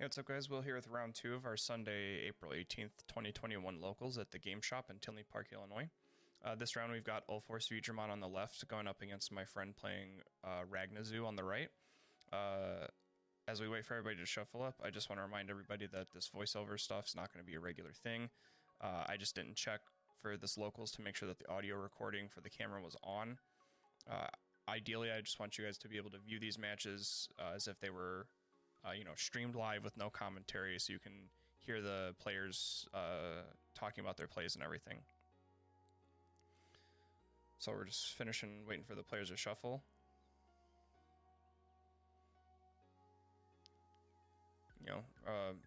What's up, guys? Will here with round 2 of our Sunday, April 18th, 2021 locals at the Game Shop in Tinley Park, Illinois. This round we've got UlforceVeedramon on the left going up against my friend playing Ragnazu on the right. As we wait for everybody to shuffle up, I just want to remind everybody that this voiceover stuff's not going to be a regular thing. I just didn't check for this locals to make sure that the audio recording for the camera was on. Ideally, I just want you guys to be able to view these matches as if they were streamed live with no commentary, so you can hear the players talking about their plays and everything. So we're just waiting for the players to shuffle.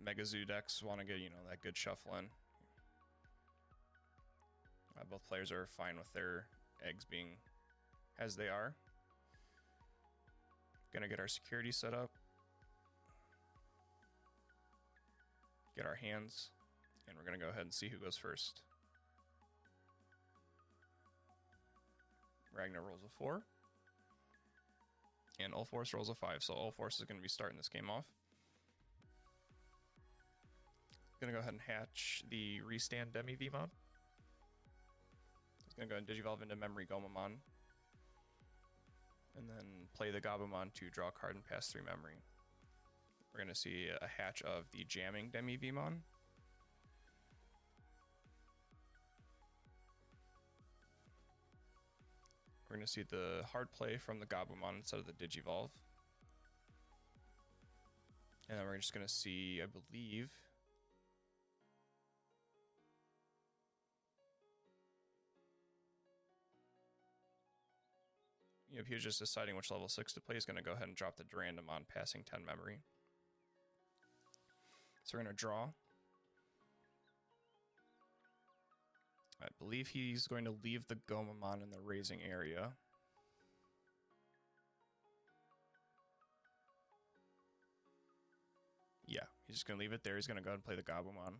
Mega Zoo decks want to get, that good shuffle in. Both players are fine with their eggs being as they are. Gonna get our security set up. Get our hands, and we're going to go ahead and see who goes first. Ragnar rolls a 4, and Ulforce rolls a 5, so Ulforce is going to be starting this game off. Going to go ahead and hatch the Restand Digimon. He's going to go ahead and Digivolve into Memory Gomamon, and then play the Gabumon to draw a card and pass 3 memory. We're going to see a hatch of the Jamming Digimon. We're going to see the hard play from the Gabumon instead of the Digivolve. And then we're just going to see, I believe, if he was just deciding which level 6 to play, he's going to go ahead and drop the Durandamon, passing 10 memory. So we're going to draw. I believe he's going to leave the Gomamon in the raising area. Yeah, he's just going to leave it there. He's going to go ahead and play the Gabumon.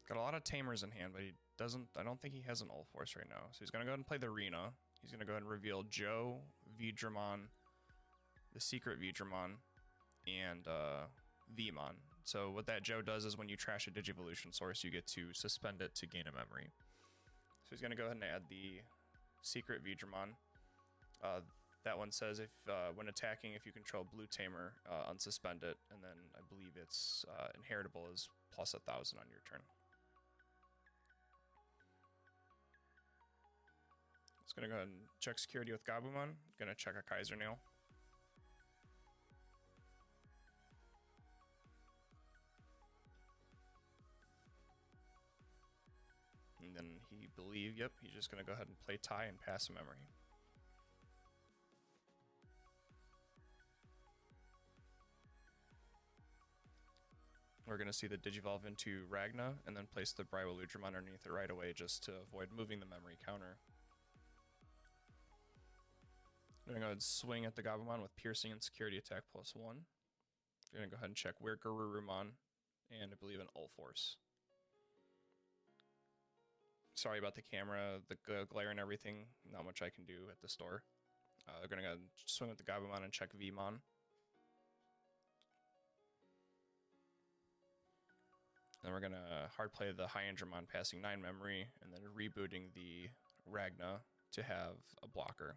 Got a lot of Tamers in hand, but I don't think he has an Ulforce right now. So he's going to go ahead and play the Arena. He's going to go ahead and reveal Joe, Veedramon, the Secret Veedramon, and Vmon. So what that Joe does is when you trash a Digivolution source, you get to suspend it to gain a memory. So he's going to go ahead and add the Secret Veedramon. That one says if when attacking, if you control Blue Tamer, unsuspend it, and then I believe it's inheritable is plus 1,000 on your turn. It's going to go ahead and check security with Gabumon. Going to check a Kaiser Nail. And then he's just going to go ahead and play tie and pass a memory. We're going to see the Digivolve into Ragna, and then place the Brywaludramon underneath it right away just to avoid moving the memory counter. I'm going to go ahead and swing at the Gabumon with Piercing and Security Attack +1. I'm going to go ahead and check where Garurumon, and I believe an Ulforce. Sorry about the camera, the glare and everything. Not much I can do at the store. They're going to go ahead and swing with the Gabumon and check Vmon. Then we're going to hard play the Hyandramon, passing 9 memory, and then rebooting the Ragna to have a blocker.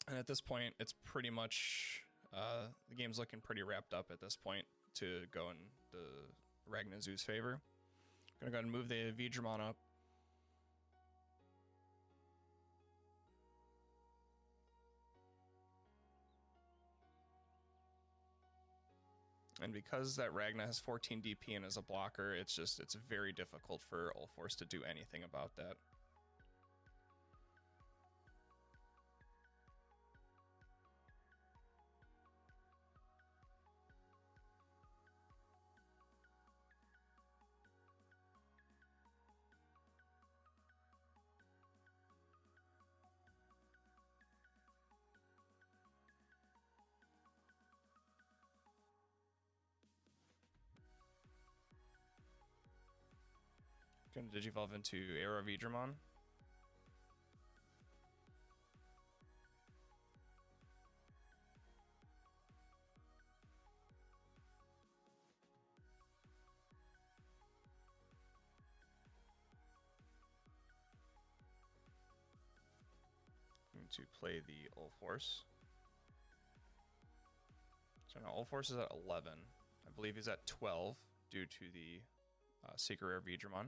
And at this point, it's pretty much, the game's looking pretty wrapped up at this point to go in the Ragnazu's favor. Gonna go ahead and move the Veedramon up. And because that Ragna has 14 DP and is a blocker, it's very difficult for Ulforce to do anything about that. Going to Digivolve into Veedramon. going to play the Ulforce. So now Ulforce is at 11. I believe he's at 12 due to the Secret Rare Veedramon.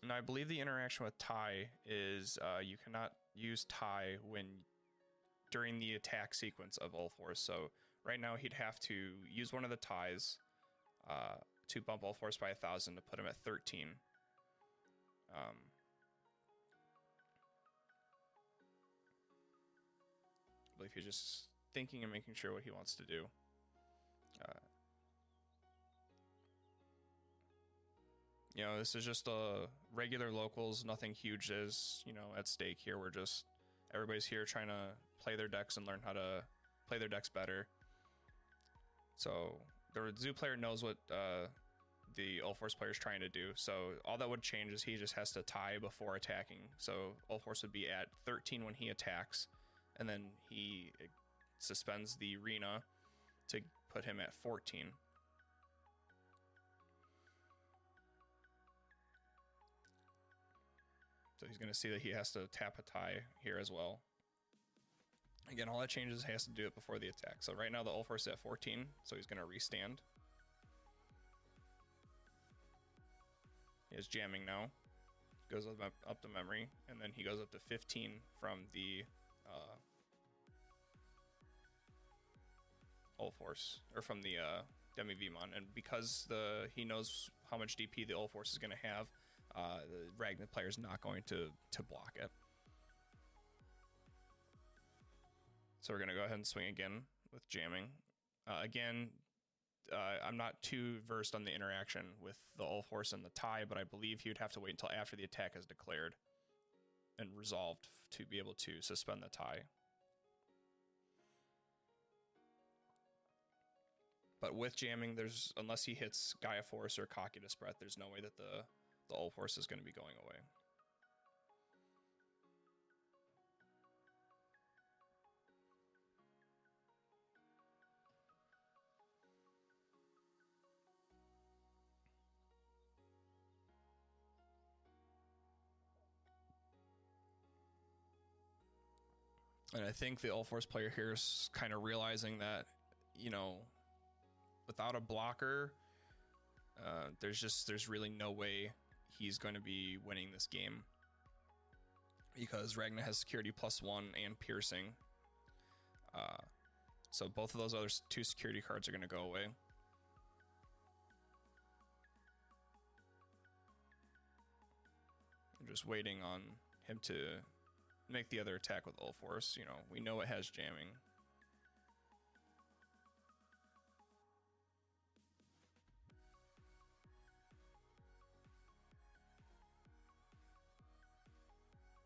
Now I believe the interaction with tie is you cannot use tie during the attack sequence of Ulforce. So right now he'd have to use one of the ties to bump Ulforce by 1,000 to put him at 13. I believe he's just thinking and making sure what he wants to do. You know, this is just regular locals. Nothing huge is, you know, at stake here. Everybody's here trying to play their decks and learn how to play their decks better. So the Zoo player knows what the Ulforce player is trying to do. So all that would change is he just has to tie before attacking. So Ulforce would be at 13 when he attacks, and then he suspends the arena to put him at 14. So he's going to see that he has to tap a tie here as well. Again, all that changes, he has to do it before the attack. So right now the Ulforce is at 14, so he's going to restand. He is jamming now. Goes up to memory, and then he goes up to 15 from the Ulforce, or from the Demi-Veemon. And because he knows how much DP the Ulforce is going to have, the Ragnar player is not going to block it. So we're going to go ahead and swing again with jamming. Again, I'm not too versed on the interaction with the Ulforce and the tie, but I believe he would have to wait until after the attack is declared and resolved to be able to suspend the tie. But with jamming, unless he hits Gaia Force or Cocytus Breath, there's no way that the Ulforce is going to be going away. And I think the Ulforce player here is kind of realizing that, you know, without a blocker, there's really no way he's going to be winning this game, because Ragnar has security +1 and piercing. So both of those other two security cards are going to go away. I'm just waiting on him to make the other attack with Ulforce. You know, we know it has jamming.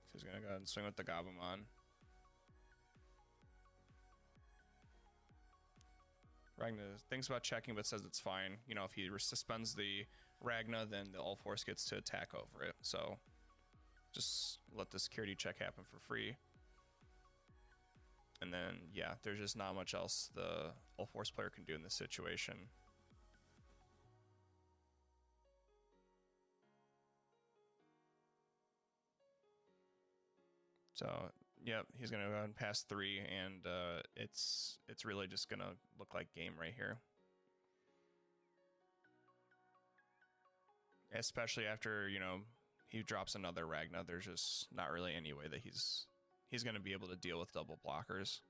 So he's gonna go ahead and swing with the Gabumon. Ragnar thinks about checking, but says it's fine. You know, if he suspends the Ragnar, then the Ulforce gets to attack over it. So just let the security check happen for free. And then, yeah, there's just not much else the Ulforce player can do in this situation. So, yep, he's going to go ahead and pass 3, and it's really just going to look like game right here. Especially after, you know, he drops another Ragnar. There's just not really any way that he's going to be able to deal with double blockers,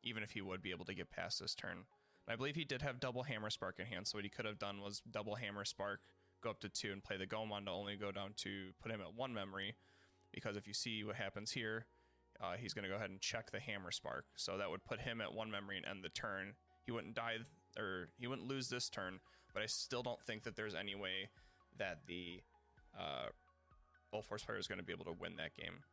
even if he would be able to get past this turn. And I believe he did have double Hammer Spark in hand, so what he could have done was double Hammer Spark, go up to 2, and play the Gomon to only go down to put him at 1 memory, because if you see what happens here, he's going to go ahead and check the Hammer Spark. So that would put him at 1 memory and end the turn. He wouldn't die, or he wouldn't lose this turn, but I still don't think that there's any way that the Ulforce player is going to be able to win that game.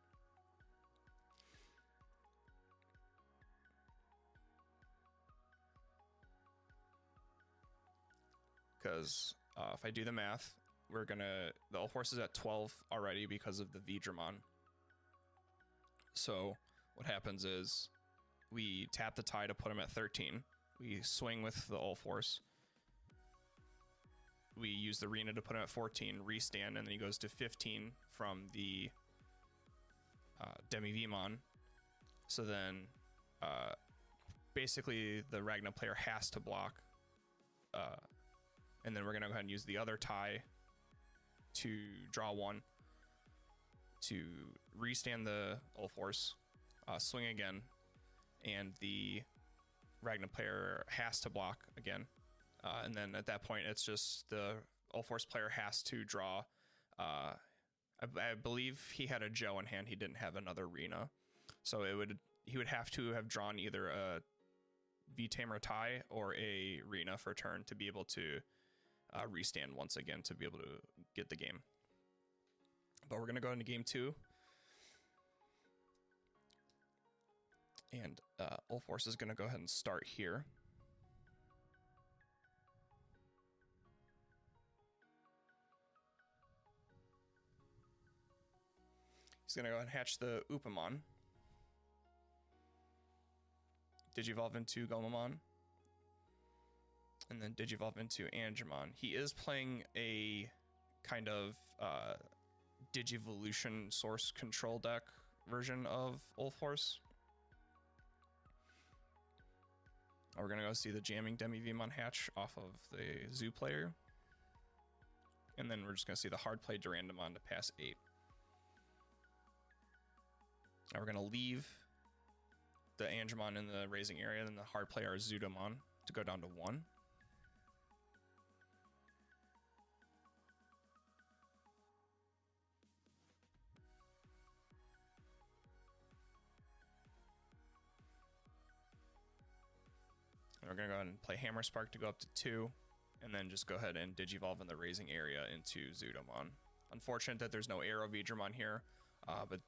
Because if I do the math, the Ulforce is at 12 already because of the Veedramon. So what happens is we tap the tie to put him at 13. We swing with the Ulforce. we use the arena to put him at 14, restand, and then he goes to 15 from the Digimon. So then basically the Ragna player has to block, and then we're gonna go ahead and use the other tie to draw one to restand the Ulforce, swing again, and the Ragna player has to block again, and then at that point it's just the Ulforce player has to draw. I believe he had a Joe in hand. He didn't have another Rena, so he would have to have drawn either a V-Tamer tie or a Rena for turn to be able to restand once again to be able to get the game. But we're gonna go into game 2, and Ulforce is gonna go ahead and start here. He's gonna go ahead and hatch the Upamon, Digivolve into Gomamon, and then Digivolve into Angemon. He is playing a kind of Digivolution source control deck version of Ulforce. We're gonna go see the jamming Demi-Vmon hatch off of the Zoo player, and then we're just gonna see the hard play Durandamon to pass 8. Now we're gonna leave the Angemon in the raising area, and then the hard play our Zudomon to go down to 1. And we're gonna go ahead and play Hammer Spark to go up to 2, and then just go ahead and Digivolve in the raising area into Zudomon. Unfortunate that there's no Arrow Veedramon here, but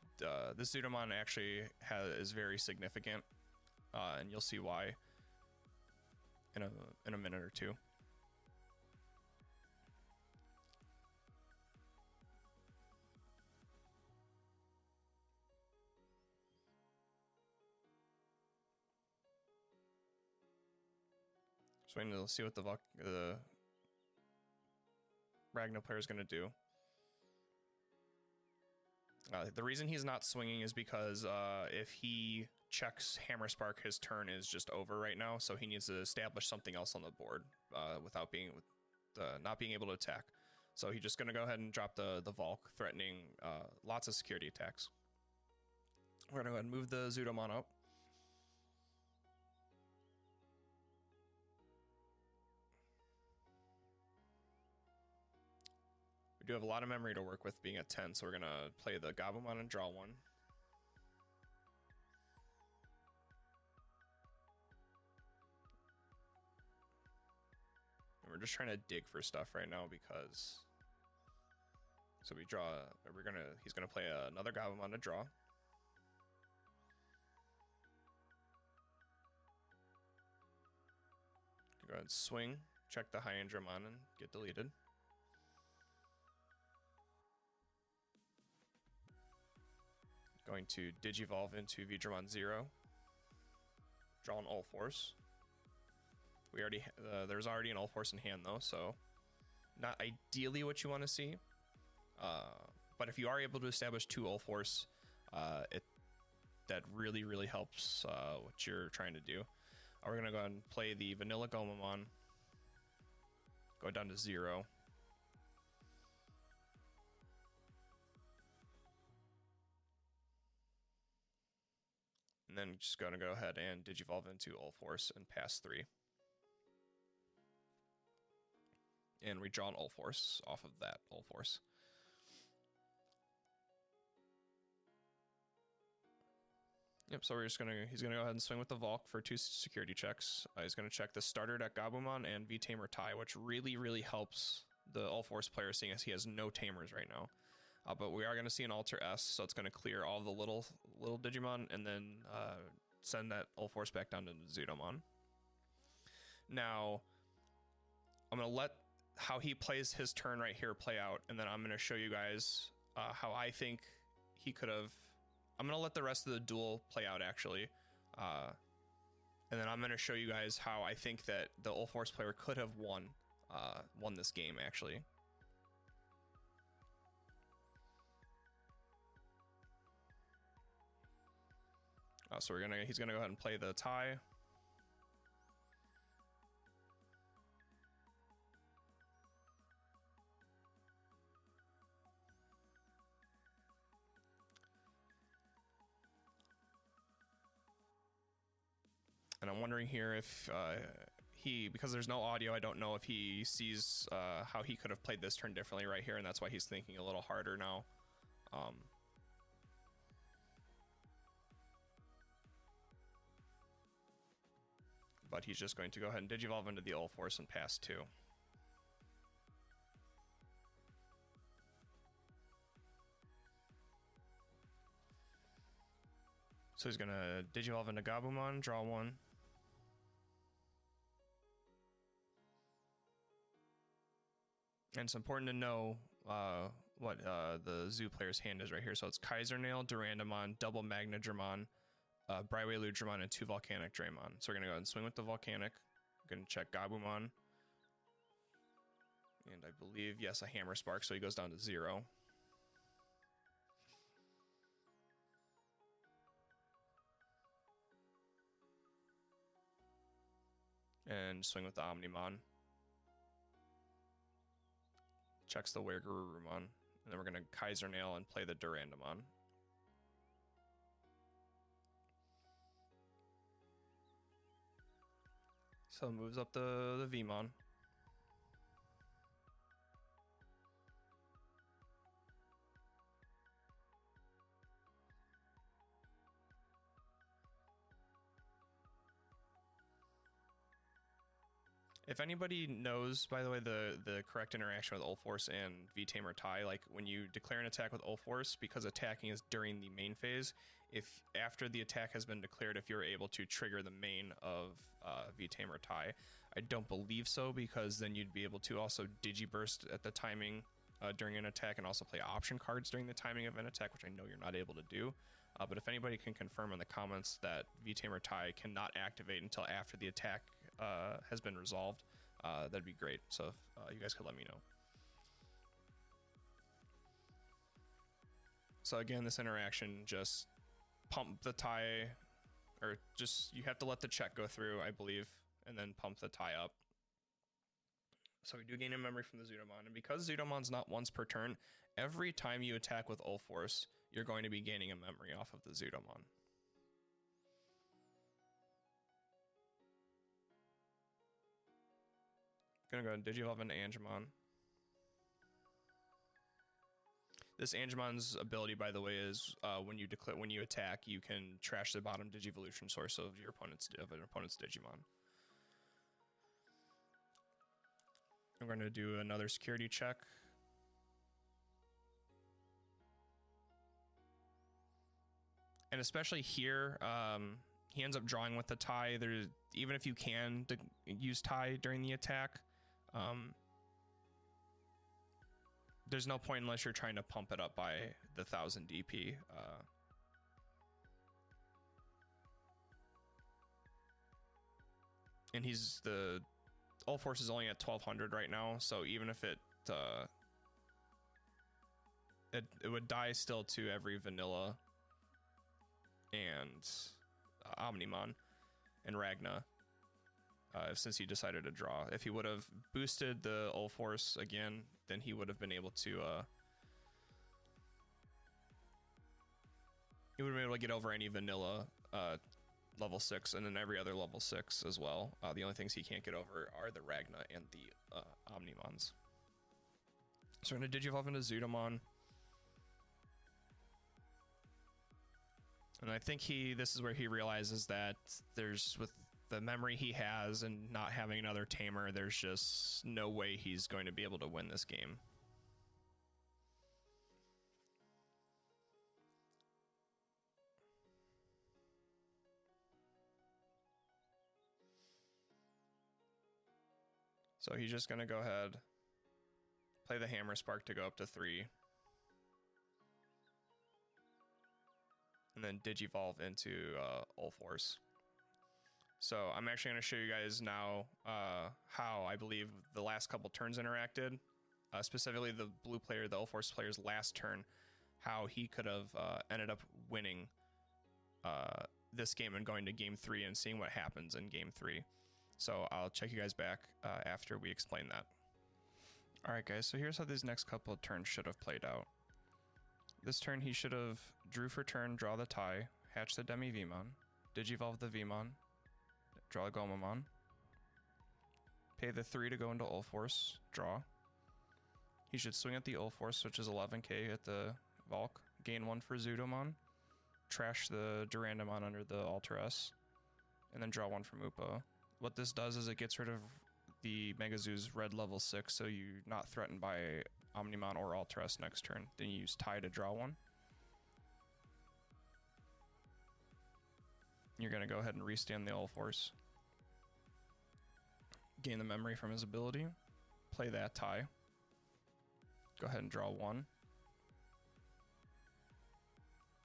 this Zudomon actually is very significant, and you'll see why in a minute or two. So we need to see what the Ragna player is going to do. The reason he's not swinging is because if he checks Hammer Spark, his turn is just over right now. So he needs to establish something else on the board without not being able to attack. So he's just going to go ahead and drop the Valk, threatening lots of security attacks. We're going to go ahead and move the Zudomon up. We do have a lot of memory to work with being at 10, so we're going to play the Gabumon and draw 1. And we're just trying to dig for stuff right now because... So we draw... He's going to play another Gabumon to draw. Go ahead and swing, check the Hyandramon, and get deleted. Going to Digivolve into Veedramon 0. Draw an Ulforce. There's already an Ulforce in hand though, so not ideally what you want to see. But if you are able to establish 2 Ulforce, that really helps what you're trying to do. We're gonna go ahead and play the Vanilla Gomamon. Go down to 0. And then just gonna go ahead and Digivolve into Ulforce and pass 3. And we draw an Ulforce off of that Ulforce. Yep, so he's gonna go ahead and swing with the Valk for 2 security checks. He's gonna check the starter deck Gabumon and V-Tamer tie, which really helps the Ulforce player, seeing as he has no Tamers right now. But we are gonna see an Alter S, so it's gonna clear all the little Digimon and then send that Ulforce back down to Zudomon. Now, I'm gonna let how he plays his turn right here play out, and then I'm gonna show you guys how I think he could have. I'm going to let the rest of the duel play out, actually. And then I'm going to show you guys how I think that the Ulforce player could have won won this game actually. So he's gonna go ahead and play the tie. And I'm wondering here if because there's no audio, I don't know if he sees how he could have played this turn differently right here, and that's why he's thinking a little harder now. But he's just going to go ahead and Digivolve into the Ulforce and pass 2. So he's going to Digivolve into Gabumon, draw 1. And it's important to know what the Zoo player's hand is right here. So it's Kaiser Nail, Durandamon, Double Magnadramon, Brightway Ludramon, and 2 Volcanic Draymon. So we're going to go ahead and swing with the Volcanic. We're going to check Gabumon. And I believe, yes, a Hammer Spark, so he goes down to 0. And swing with the Omnimon. Checks the Weregarurumon. And then we're going to Kaiser Nail and play the Durandamon. So moves up the Vmon. If anybody knows, by the way, the correct interaction with Ulforce and V-Tamer tie, like when you declare an attack with Ulforce, because attacking is during the main phase, if after the attack has been declared, if you're able to trigger the main of V-Tamer tie, I don't believe so, because then you'd be able to also Digiburst at the timing during an attack and also play option cards during the timing of an attack, which I know you're not able to do. But if anybody can confirm in the comments that V-Tamer tie cannot activate until after the attack has been resolved, that'd be great. So if you guys could let me know. So again, this interaction, just pump the tie, or just you have to let the check go through, I believe, and then pump the tie up. So we do gain a memory from the Zudomon, and because Zudomon's not once per turn, every time you attack with Ulforce, you're going to be gaining a memory off of the Zudomon. Gonna go and Digivolve into Angemon. This Angemon's ability, by the way, is when you attack, you can trash the bottom Digivolution source of an opponent's Digimon. I'm going to do another security check. And especially here, he ends up drawing with the tie. Even if you can use tie during the attack, there's no point unless you're trying to pump it up by the 1000 DP. And the Ulforce is only at 1200 right now, so even if it would die still to every vanilla and Omnimon and Ragna, since he decided to draw. If he would have boosted the Ulforce again, then he would have been able to get over any vanilla level 6 and then every other level 6 as well. The only things he can't get over are the Ragna and the Omnimons. So we're going to Digivolve into Zudomon. And I think this is where he realizes that with the memory he has and not having another Tamer, there's just no way he's going to be able to win this game. So he's just going to go ahead, play the Hammer Spark to go up to 3. And then Digivolve into Ulforce. So I'm actually going to show you guys now how I believe the last couple turns interacted, specifically the blue player, the Ulforce player's last turn, how he could have ended up winning this game and going to game 3 and seeing what happens in game 3. So I'll check you guys back after we explain that. Alright guys, so here's how these next couple of turns should have played out. This turn he should have drew for turn, draw the tie, hatch the Demi-Veemon, Digivolve the Veemon, draw a Gomamon, pay the 3 to go into Ulforce, draw. He should swing at the Ulforce, which is 11k at the Valk, gain 1 for Zudomon, trash the Durandamon under the Alter S, and then draw 1 from Upa. What this does is it gets rid of the Megazoo's red level 6, so you're not threatened by Omnimon or Alter S next turn. Then you use tie to draw 1. You're going to go ahead and restand the Ulforce. Gain the memory from his ability. Play that tie. Go ahead and draw 1.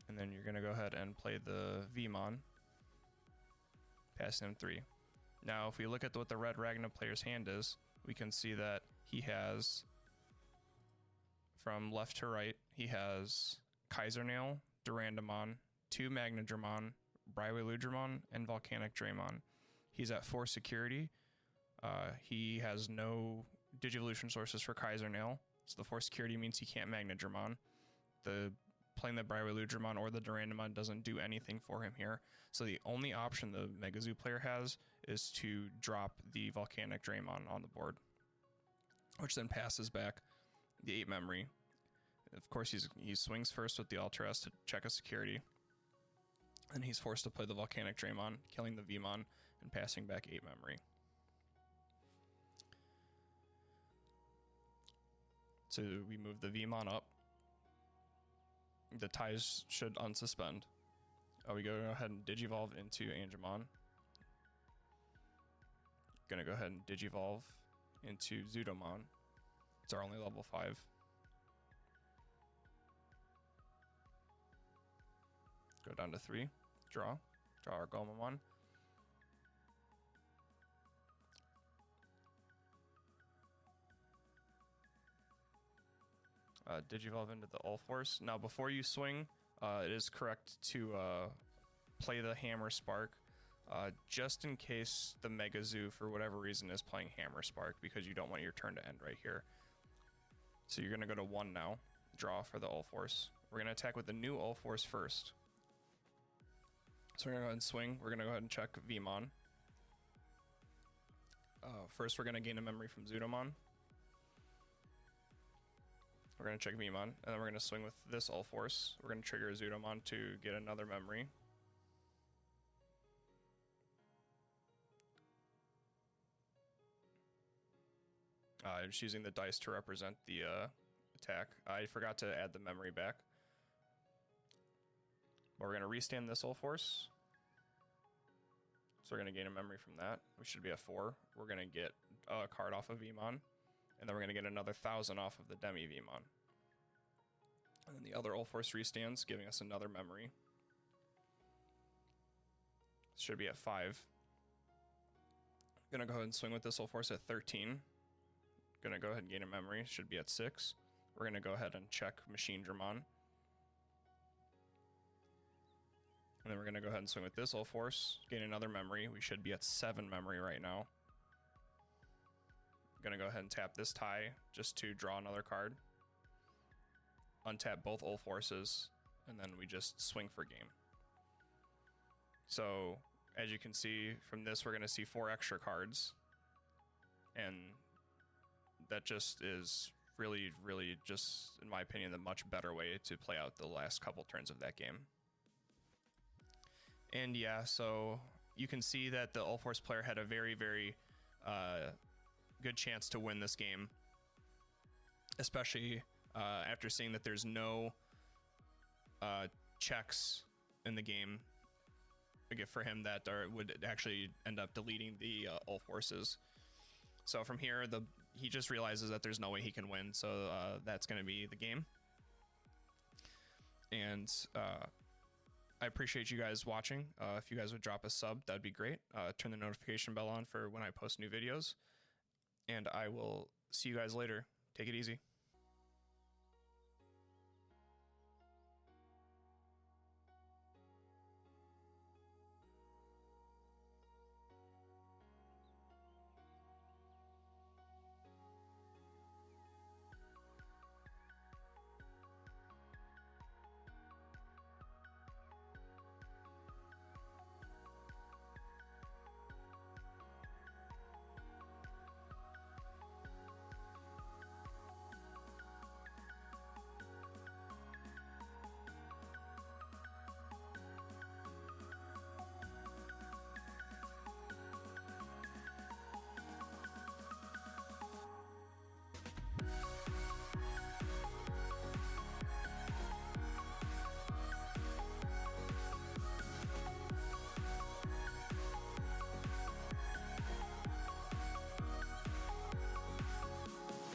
And then you're going to go ahead and play the Veemon. Passing him 3. Now, if we look at what the red Ragna player's hand is, we can see that he has, from left to right, he has Kaisernail, Durandamon, 2 Magnadramon, Brywiludramon, and Volcanic Draymon. He's at 4 security. He has no Digivolution sources for Kaisernail, so the 4 security means he can't Magnadramon. Playing the Brywiludramon or the Durandamon doesn't do anything for him here. So the only option the Megazoo player has is to drop the Volcanic Draymon on the board, which then passes back the 8 memory. Of course, he swings first with the Alter S to check a security, and he's forced to play the Volcanic Draymon, killing the Veemon and passing back 8 memory. So we move the Veemon up. The ties should unsuspend. We go ahead and Digivolve into Angemon. Gonna go ahead and Digivolve into Zudomon. It's our only level 5. Go down to 3. Draw our Gomamon. Digivolve into the Ulforce. Now, before you swing, it is correct to play the Hammer Spark, just in case the Megazoo, for whatever reason, is playing Hammer Spark, because you don't want your turn to end right here. So you're going to go to 1 now, draw for the Ulforce. We're going to attack with the new Ulforce first. So we're going to go ahead and swing. We're going to go ahead and check Veemon. First, we're going to gain a memory from Zudomon. We're going to check Veemon, and then we're going to swing with this Ulforce. We're going to trigger Zudomon to get another memory. Just using the dice to represent the attack. I forgot to add the memory back. But we're going to restand this Ulforce. So we're going to gain a memory from that. We should be at 4. We're going to get a card off of Veemon. And then we're going to get another 1,000 off of the Demi-Veemon. And then the other Ulforce restands, giving us another memory. Should be at 5. Gonna go ahead and swing with this Ulforce at 13. Gonna go ahead and gain a memory. Should be at 6. We're gonna go ahead and check Machinedramon. And then we're gonna go ahead and swing with this Ulforce, gain another memory. We should be at 7 memory right now. Gonna go ahead and tap this tie just to draw another card. Untap both Ulforces, and then we just swing for game. So, as you can see from this, we're gonna see 4 extra cards. And that just is really, really just, in my opinion, the much better way to play out the last couple turns of that game. And yeah, so you can see that the Ulforce player had a very, very good chance to win this game, especially after seeing that there's no checks in the game for him that would actually end up deleting the Ulforces. So from here, he just realizes that there's no way he can win, so that's going to be the game. And I appreciate you guys watching. If you guys would drop a sub, that'd be great. Turn the notification bell on for when I post new videos. And I will see you guys later. Take it easy.